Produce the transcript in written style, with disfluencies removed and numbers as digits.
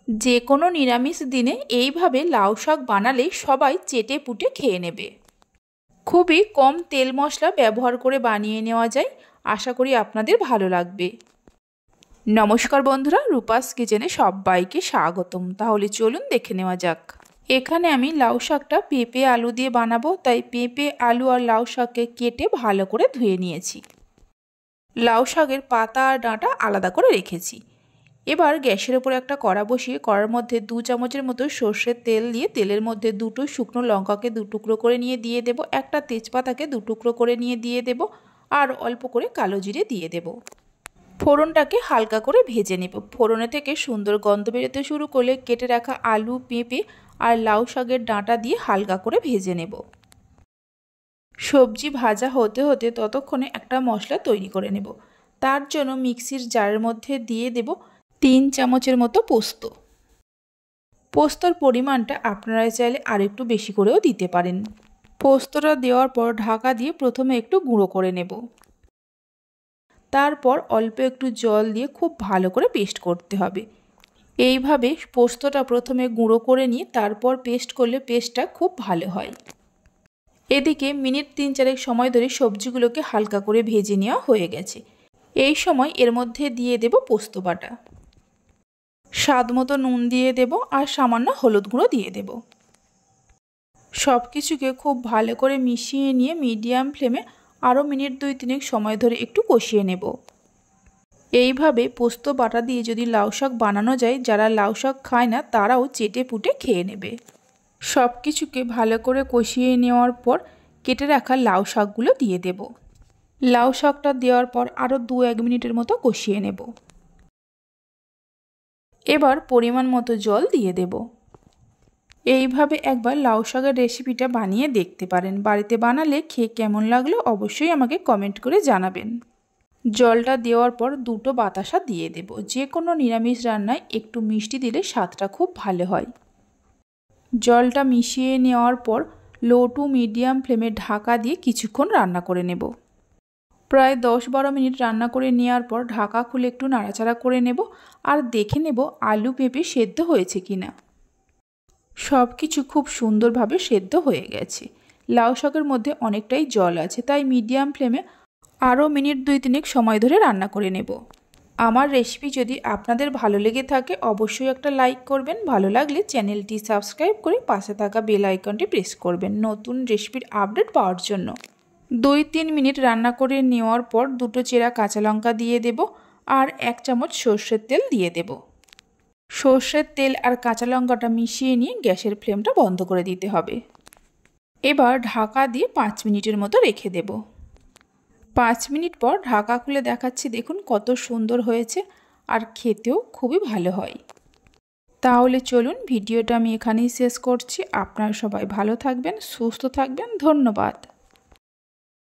যে কোনো নিরামিষ দিনে এইভাবে লাউ শাক বানালে সবাই চেটে পুটে খেয়ে নেবে। খুবই কম তেল মশলা ব্যবহার করে বানিয়ে নেওয়া যায়। আশা করি আপনাদের ভালো লাগবে। নমস্কার বন্ধুরা, রূপাস কিচেনে সবাইকে স্বাগতম। তাহলে চলুন দেখে নেওয়া যাক। এখানে আমি লাউ শাকটা পেঁপে আলু দিয়ে বানাবো, তাই পেঁপে আলু আর লাউ শাককে কেটে ভালো করে ধুয়ে নিয়েছি। লাউ শাকের পাতা আর ডাঁটা আলাদা করে রেখেছি। এবার গ্যাসের ওপর একটা কড়া বসিয়ে কড়ার মধ্যে 2 চামচের মতো সর্ষের তেল দিয়ে তেলের মধ্যে 2টো শুকনো লঙ্কাকে 2 টুকরো করে নিয়ে দিয়ে দেব, একটা তেজপাতাকে 2 টুকরো করে নিয়ে দিয়ে দেব, আর অল্প করে কালো জিরে দিয়ে দেব। ফোড়নটাকে হালকা করে ভেজে নেব। ফোড়নে থেকে সুন্দর গন্ধ বেরোতে শুরু করলে কেটে রাখা আলু, পেঁপে আর লাউ শাকের ডাঁটা দিয়ে হালকা করে ভেজে নেব। সবজি ভাজা হতে হতে ততক্ষণে একটা মশলা তৈরি করে নেব। তার জন্য মিক্সির জারের মধ্যে দিয়ে দেব 3 চামচের মতো পোস্ত। পোস্তর পরিমাণটা আপনারা চাইলে আরেকটু বেশি করেও দিতে পারেন। পোস্তটা দেওয়ার পর ঢাকা দিয়ে প্রথমে একটু গুঁড়ো করে নেব। তারপর অল্প একটু জল দিয়ে খুব ভালো করে পেস্ট করতে হবে। এইভাবে পোস্তটা প্রথমে গুঁড়ো করে নিয়ে তারপর পেস্ট করলে পেস্টটা খুব ভালো হয়। এদিকে মিনিট 3-4 সময় ধরে সবজিগুলোকে হালকা করে ভেজে নেওয়া হয়ে গেছে। এই সময় এর মধ্যে দিয়ে দেব পোস্ত বাটা, স্বাদ মতো নুন দিয়ে দেব আর সামান্য হলুদ গুঁড়ো দিয়ে দেব। সব কিছুকে খুব ভালো করে মিশিয়ে নিয়ে মিডিয়াম ফ্লেমে আরও মিনিট 2-3 সময় ধরে একটু কষিয়ে নেব। এইভাবে পোস্ত বাটা দিয়ে যদি লাউ শাক বানানো যায়, যারা লাউ শাক খায় না তারাও চেটে পুটে খেয়ে নেবে। সব কিছুকে ভালো করে কষিয়ে নেওয়ার পর কেটে রাখা লাউ শাকগুলো দিয়ে দেব। লাউ শাকটা দেওয়ার পর আরও 2-1 মিনিটের মতো কষিয়ে নেব। এবার পরিমাণ মতো জল দিয়ে দেব। এইভাবে একবার লাউ শাকের রেসিপিটা বানিয়ে দেখতে পারেন। বাড়িতে বানালে খেয়ে কেমন লাগলো অবশ্যই আমাকে কমেন্ট করে জানাবেন। জলটা দেওয়ার পর 2টো বাতাসা দিয়ে দেব। যে কোনো নিরামিষ রান্নায় একটু মিষ্টি দিলে স্বাদটা খুব ভালো হয়। জলটা মিশিয়ে নেওয়ার পর লো টু মিডিয়াম ফ্লেমে ঢাকা দিয়ে কিছুক্ষণ রান্না করে নেব। প্রায় 10-12 মিনিট রান্না করে নেওয়ার পর ঢাকা খুলে একটু নাড়াচাড়া করে নেব আর দেখে নেব আলু পেঁপে সেদ্ধ হয়েছে কিনা। সব কিছু খুব সুন্দরভাবে সেদ্ধ হয়ে গেছে। লাউ শাকের মধ্যে অনেকটাই জল আছে, তাই মিডিয়াম ফ্লেমে আরও মিনিট 2-3 সময় ধরে রান্না করে নেব। আমার রেসিপি যদি আপনাদের ভালো লেগে থাকে অবশ্যই একটা লাইক করবেন। ভালো লাগলে চ্যানেলটি সাবস্ক্রাইব করে পাশে থাকা বেল আইকনটি প্রেস করবেন নতুন রেসিপির আপডেট পাওয়ার জন্য। 2-3 মিনিট রান্না করে নেওয়ার পর 2টো চেরা কাঁচা লঙ্কা দিয়ে দেব আর 1 চামচ সর্ষের তেল দিয়ে দেব। সর্ষের তেল আর কাঁচা লঙ্কাটা মিশিয়ে নিয়ে গ্যাসের ফ্লেমটা বন্ধ করে দিতে হবে। এবার ঢাকা দিয়ে 5 মিনিটের মতো রেখে দেব। 5 মিনিট পর ঢাকা খুলে দেখাচ্ছি, দেখুন কত সুন্দর হয়েছে আর খেতেও খুবই ভালো হয়। তাহলে চলুন ভিডিওটা আমি এখানেই শেষ করছি। আপনারা সবাই ভালো থাকবেন, সুস্থ থাকবেন। ধন্যবাদ।